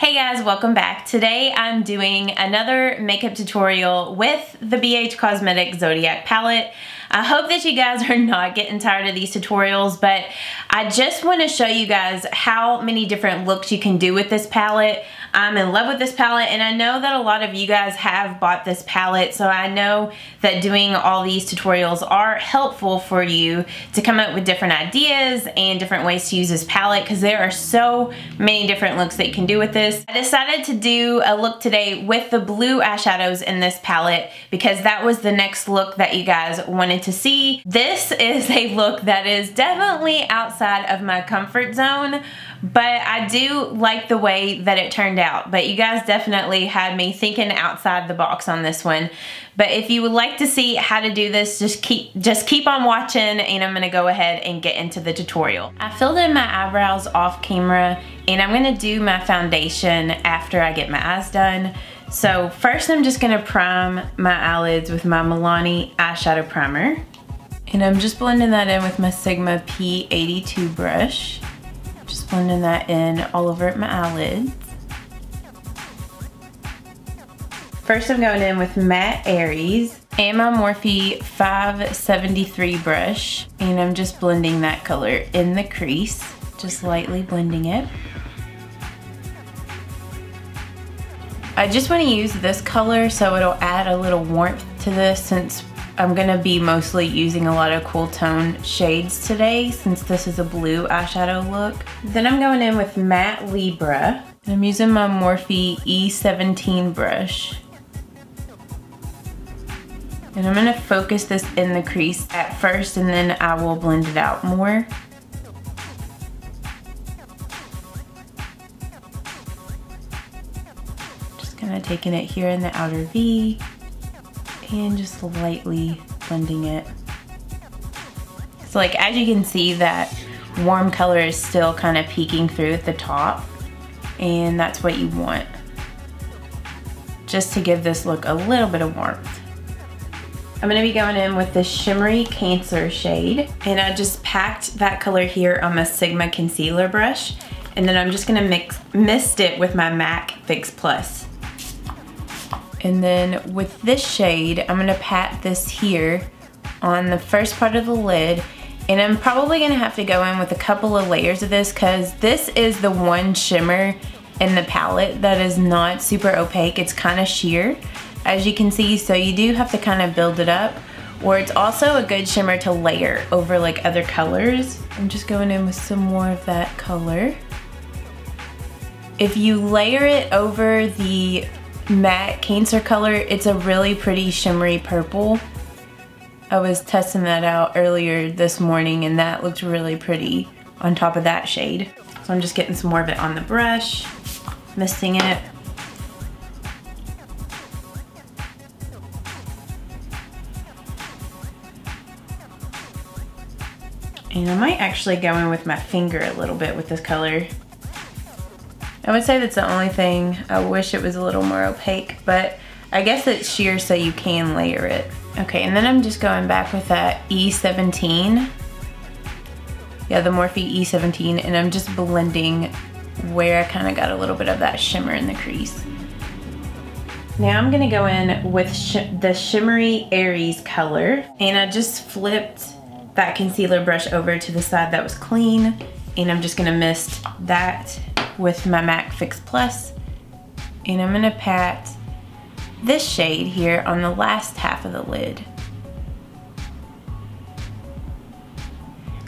Hey guys, welcome back. Today I'm doing another makeup tutorial with the BH Cosmetics Zodiac Palette. I hope that you guys are not getting tired of these tutorials, but I just want to show you guys how many different looks you can do with this palette. I'm in love with this palette, and I know that a lot of you guys have bought this palette, so I know that doing all these tutorials are helpful for you to come up with different ideas and different ways to use this palette, because there are so many different looks that you can do with this. I decided to do a look today with the blue eyeshadows in this palette because that was the next look that you guys wanted to see. This is a look that is definitely outside of my comfort zone, but I do like the way that it turned out. But you guys definitely had me thinking outside the box on this one. But if you would like to see how to do this, just keep on watching, and I'm gonna go ahead and get into the tutorial. I filled in my eyebrows off camera, and I'm gonna do my foundation after I get my eyes done. So first I'm just gonna prime my eyelids with my Milani eyeshadow primer. And I'm just blending that in with my Sigma P82 brush. Just blending that in all over my eyelids. First I'm going in with Matte Aries and my Morphe 573 brush, and I'm just blending that color in the crease, just lightly blending it. I just want to use this color so it'll add a little warmth to this, since I'm gonna be mostly using a lot of cool tone shades today, since this is a blue eyeshadow look. Then I'm going in with Matte Libra, and I'm using my Morphe E17 brush. And I'm gonna focus this in the crease at first, and then I will blend it out more. Just kind of taking it here in the outer V and just lightly blending it. So like, as you can see, that warm color is still kind of peeking through at the top, and that's what you want, just to give this look a little bit of warmth. I'm gonna be going in with the shimmery Cancer shade, and I just packed that color here on my Sigma concealer brush, and then I'm just gonna mist it with my MAC Fix Plus. And then with this shade, I'm gonna pat this here on the first part of the lid, and I'm probably gonna have to go in with a couple of layers of this, because this is the one shimmer in the palette that is not super opaque. It's kind of sheer, as you can see, so you do have to kind of build it up, or it's also a good shimmer to layer over like other colors. I'm just going in with some more of that color. If you layer it over the matte Cancer color, it's a really pretty shimmery purple. I was testing that out earlier this morning, and that looked really pretty on top of that shade. So I'm just getting some more of it on the brush, misting it. And I might actually go in with my finger a little bit with this color. I would say that's the only thing. I wish it was a little more opaque, but I guess it's sheer so you can layer it. Okay, and then I'm just going back with that E17. Yeah, the Morphe E17, and I'm just blending where I kind of got a little bit of that shimmer in the crease. Now I'm gonna go in with the shimmery Aries color, and I just flipped that concealer brush over to the side that was clean, and I'm just gonna mist that with my MAC Fix Plus, and I'm gonna pat this shade here on the last half of the lid.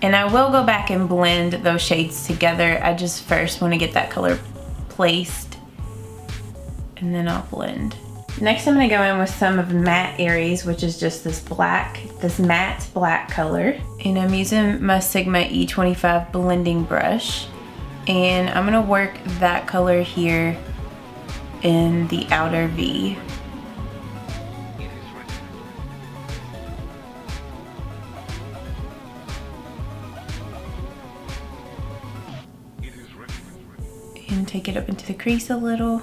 And I will go back and blend those shades together. I just first want to get that color placed, and then I'll blend. Next I'm gonna go in with some of Matte Aries, which is just this matte black color. And I'm using my Sigma E25 blending brush. And I'm gonna work that color here in the outer V. And take it up into the crease a little.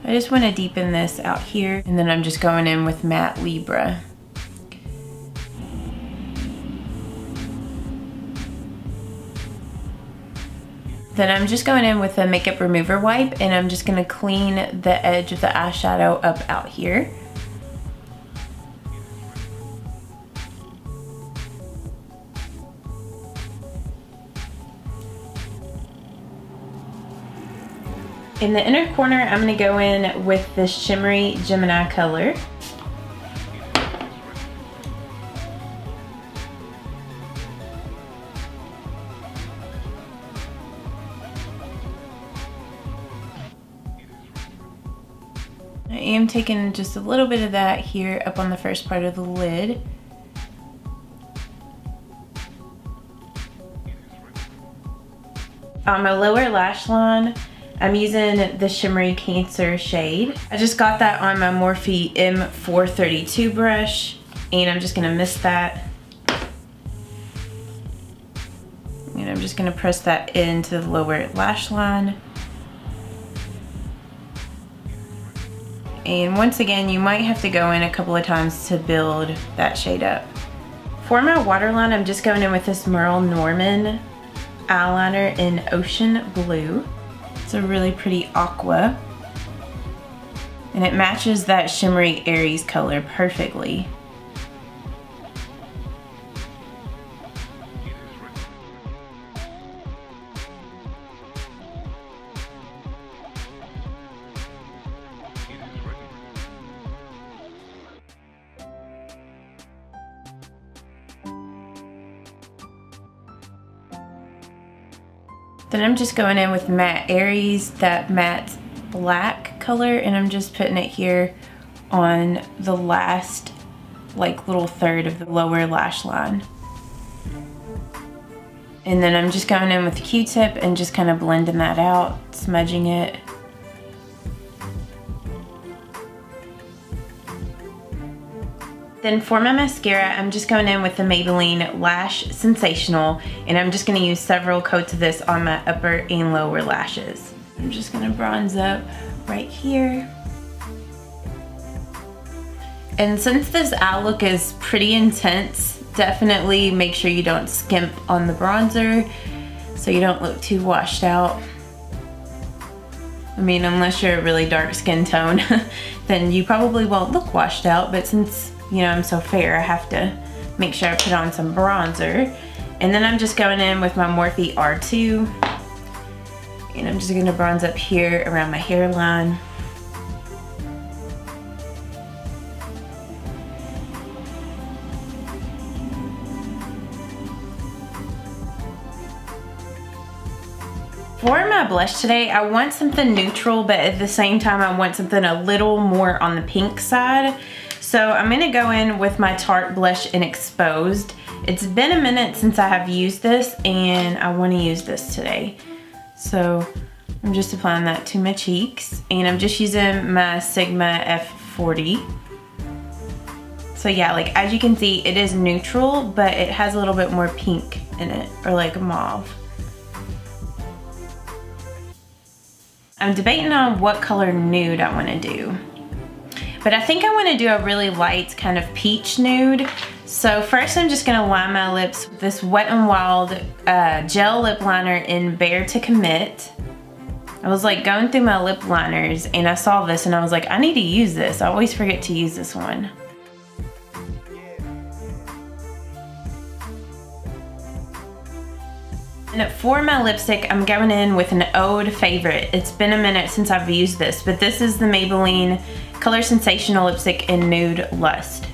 I just want to deepen this out here, and then I'm just going in with Matte Libra. Then I'm just going in with a makeup remover wipe and I'm just gonna clean the edge of the eyeshadow up out here. In the inner corner, I'm gonna go in with this shimmery Gemini color. I am taking just a little bit of that here up on the first part of the lid. On my lower lash line, I'm using the shimmery Cancer shade. I just got that on my Morphe M432 brush and I'm just gonna mist that. And I'm just gonna press that into the lower lash line. And once again, you might have to go in a couple of times to build that shade up. For my waterline, I'm just going in with this Merle Norman eyeliner in Ocean Blue. It's a really pretty aqua. And it matches that shimmery Aries color perfectly. Then I'm just going in with Matte Aries, that matte black color, and I'm just putting it here on the last like little third of the lower lash line. And then I'm just going in with the Q-tip and just kind of blending that out, smudging it. Then for my mascara, I'm just going in with the Maybelline Lash Sensational, and I'm just gonna use several coats of this on my upper and lower lashes. I'm just gonna bronze up right here. And since this eye look is pretty intense, definitely make sure you don't skimp on the bronzer so you don't look too washed out. I mean, unless you're a really dark skin tone, then you probably won't look washed out, but since you know I'm so fair, I have to make sure I put on some bronzer. And then I'm just going in with my Morphe R2, and I'm just gonna bronze up here around my hairline. For my blush today, I want something neutral, but at the same time, I want something a little more on the pink side. So I'm gonna go in with my Tart Blush in Exposed. It's been a minute since I have used this, and I wanna use this today. So I'm just applying that to my cheeks, and I'm just using my Sigma F40. So yeah, like as you can see, it is neutral, but it has a little bit more pink in it, or like mauve. I'm debating on what color nude I wanna do. But I think I wanna do a really light kind of peach nude. So first I'm just gonna line my lips with this Wet n Wild gel lip liner in Bare to Commit. I was like going through my lip liners and I saw this and I was like, I need to use this. I always forget to use this one. And for my lipstick, I'm going in with an old favorite. It's been a minute since I've used this, but this is the Maybelline Color Sensational lipstick in Nude Lust.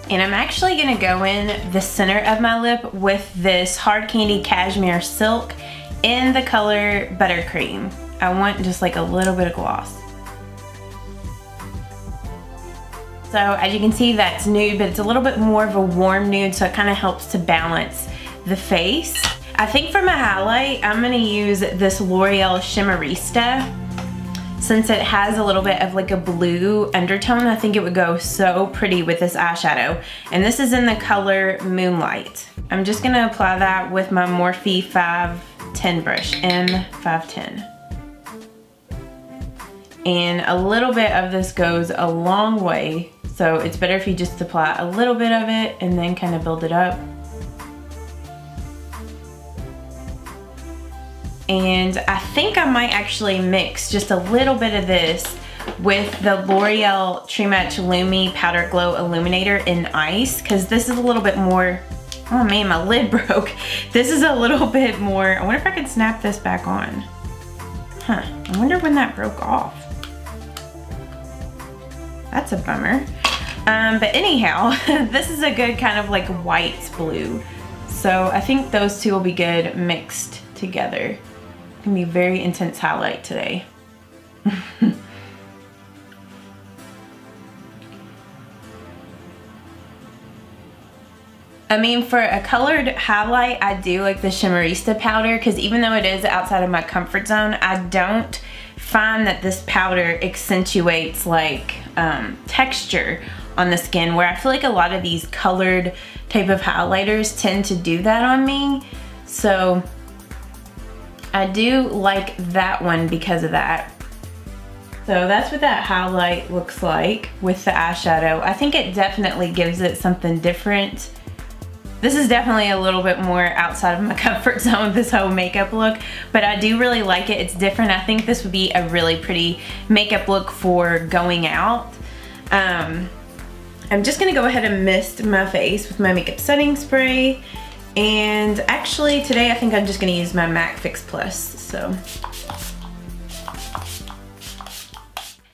And I'm actually gonna go in the center of my lip with this Hard Candy Cashmere Silk in the color Buttercream. I want just like a little bit of gloss. So as you can see, that's nude, but it's a little bit more of a warm nude, so it kind of helps to balance the face. I think for my highlight, I'm gonna use this L'Oreal Shimmerista. Since it has a little bit of like a blue undertone, I think it would go so pretty with this eyeshadow. And this is in the color Moonlight. I'm just gonna apply that with my Morphe 510 brush, M510. And a little bit of this goes a long way, so it's better if you just apply a little bit of it and then kind of build it up. and I think I might actually mix just a little bit of this with the L'Oreal True Match Lumi Powder Glow Illuminator in Ice, because this is a little bit more, oh man, my lid broke. This is a little bit more, I wonder if I could snap this back on. Huh, I wonder when that broke off. That's a bummer. But anyhow, this is a good kind of like white blue. So I think those two will be good mixed together. It's gonna be a very intense highlight today. I mean, for a colored highlight, I do like the Shimmerista powder, because even though it is outside of my comfort zone, I don't find that this powder accentuates like texture on the skin, where I feel like a lot of these colored type of highlighters tend to do that on me. So I do like that one because of that. So that's what that highlight looks like with the eyeshadow. I think it definitely gives it something different. This is definitely a little bit more outside of my comfort zone, this whole makeup look, but I do really like it. It's different. I think this would be a really pretty makeup look for going out. I'm just gonna go ahead and mist my face with my makeup setting spray. And actually today I think I'm just gonna use my MAC Fix Plus, so.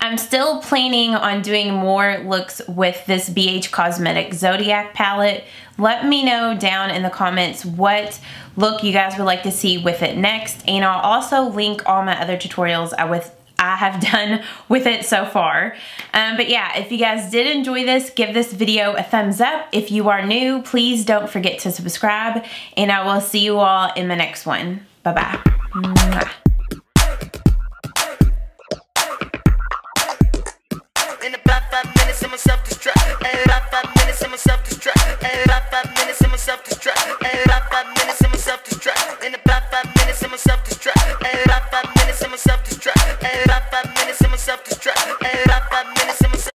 I'm still planning on doing more looks with this BH Cosmetics Zodiac Palette. Let me know down in the comments what look you guys would like to see with it next, and I'll also link all my other tutorials I have done with it so far. But yeah, if you guys did enjoy this, give this video a thumbs up. If you are new, please don't forget to subscribe, and I will see you all in the next one. Bye-bye. Mwah. In about 5 minutes, I'm self-destruct. About 5 minutes, I'm self-destruct. About 5 minutes, I'm self-destruct. About 5 minutes, I'm self-destruct. In about 5 minutes, I'm self-destruct. About 5 minutes, I'm self-destruct. About 5 minutes, I'm self-destruct. About 5 minutes.